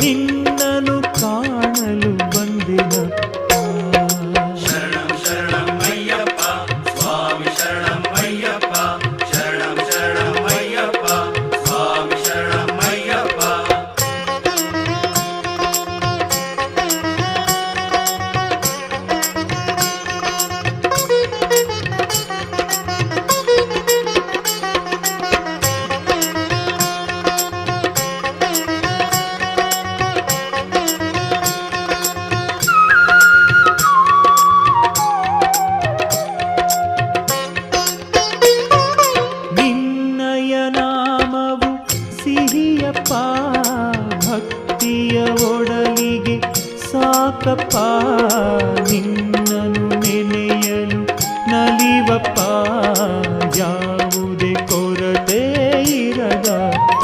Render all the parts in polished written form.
ನಿನ್ನನು ಕಾಣಲು ಬಂದೆನಪ್ಪ. ಶರಣಂ ಶರಣಂ ಅಯ್ಯಪ್ಪ ಸ್ವಾಮಿ ಶರಣಂ ಅಯ್ಯಪ್ಪ ಶರಣಂ ಶರಣಂ ಅಯ್ಯಪ್ಪ ಸ್ವಾಮಿ ಶರಣಂ ಅಯ್ಯಪ್ಪ. ನಿನ್ನಯ ನಾಮವು ಸಿಹಿಯಪ್ಪ, ಭಕ್ತಿಯ ಒಡಲಿಗೆ ಸಾಕಪ್ಪ. ನಿನ್ನನು ನೆನೆಯಲು ನಲಿವಪ್ಪ, ಯಾವುದೇ ಕೊರತೆ ಇರದಪ್ಪ.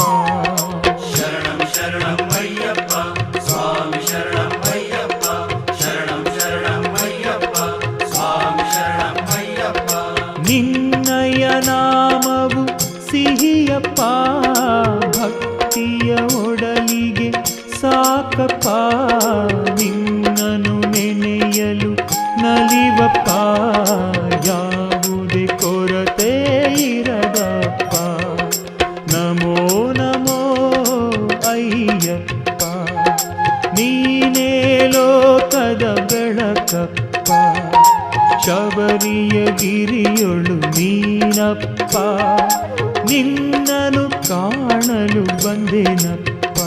ಶರಣಂ ಶರಣಂ ಅಯ್ಯಪ್ಪ ಸ್ವಾಮಿ ಶರಣಂ ಅಯ್ಯಪ್ಪ ಶರಣಂ ಶರಣಂ ಅಯ್ಯಪ್ಪ ಸ್ವಾಮಿ ಶರಣಂ ಅಯ್ಯಪ್ಪ. ನಿನ್ನಯ ನಾಮವು ಸಿಹಿಯಪ್ಪ, ಭಕ್ತಿಯ ಒಡಲಿಗೆ ಸಾಕಪ್ಪ. ನಿನ್ನನು ನೆನೆಯಲು ನಲಿವಪ್ಪ, ಯಾವುದೇ ಕೊರತೆ ಇರದಪ್ಪ. ನಮೋ ನಮೋ ಅಯ್ಯಪ್ಪ, ನೀನೇ ಲೋಕದ ಬೆಳಕಪ್ಪ. ಶಬರಿಯ ಗಿರಿಯೊಳು ನೀನಪ್ಪ, ನಿನ್ನನು ಕಾಣಲು ಬಂದೆನಪ್ಪ.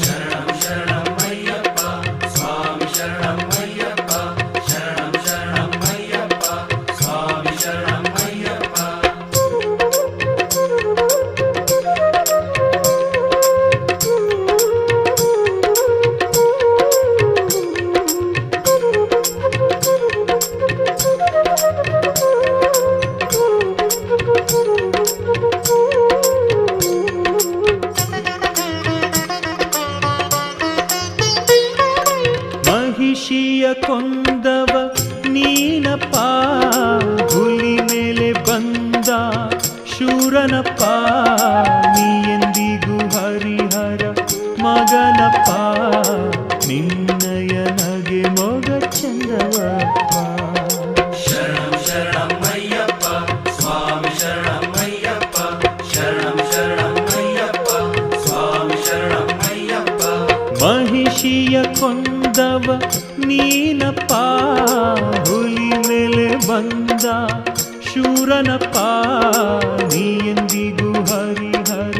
ಶರಣಂ ಶರಣಂ ಅಯ್ಯಪ್ಪ ಸ್ವಾಮಿ ಶರಣಂ ಅಯ್ಯಪ್ಪ ಶರಣಂ ಶರಣಂ ಅಯ್ಯಪ್ಪ ಸ್ವಾಮಿ ಶರಣಂ ಅಯ್ಯಪ್ಪ. ಮಹಿಷಿಯ ಕೊಂದವ ನೀನಪ್ಪ, ಹುಲಿ ಮೇಲೆ ಬಂದ ಶೂರನಪ್ಪ. ನೀ ಎಂದಿಗೂ ಹರಿಹರ ಮಗನಪ್ಪ, ನಿನ್ನಯ ನಗೆ ಮೊಗ ಚಂದವಪ್ಪ. ಶರಣಂ ಶರಣಂ ಅಯ್ಯಪ್ಪ ಸ್ವಾಮಿ ಶರಣಂ ಅಯ್ಯಪ್ಪ ಶರಣಂ ಶರಣಂ ಅಯ್ಯಪ್ಪ ಸ್ವಾಮಿ ಶರಣಂ ಅಯ್ಯಪ್ಪ. ಮಹಿಷಿಯ ಕೊಂದವ ನೀನಪ್ಪ, ಹುಲಿ ಮೇಲೆ ಬಂದ ಶೂರನಪ್ಪ. ನೀ ಎಂದಿಗೂ ಹರಿಹರ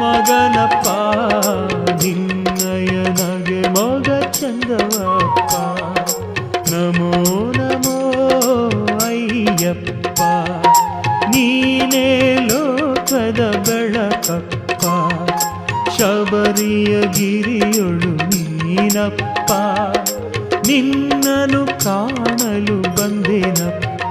ಮಗನಪ್ಪ, ನಿನ್ನಯ ನಗೆ ಮೊಗ ಚಂದವಪ್ಪ. ನಮೋ ನಮೋ ಅಯ್ಯಪ್ಪ, ನೀನೇ ಲೋಕದ ಬೆಳಕಪ್ಪ. ಶಬರಿಯ ಗಿರಿಯೊಳು ನೀನಪ್ಪ, ನಿನ್ನನು ಕಾಣಲು ಬಂದೆನಪ್ಪ.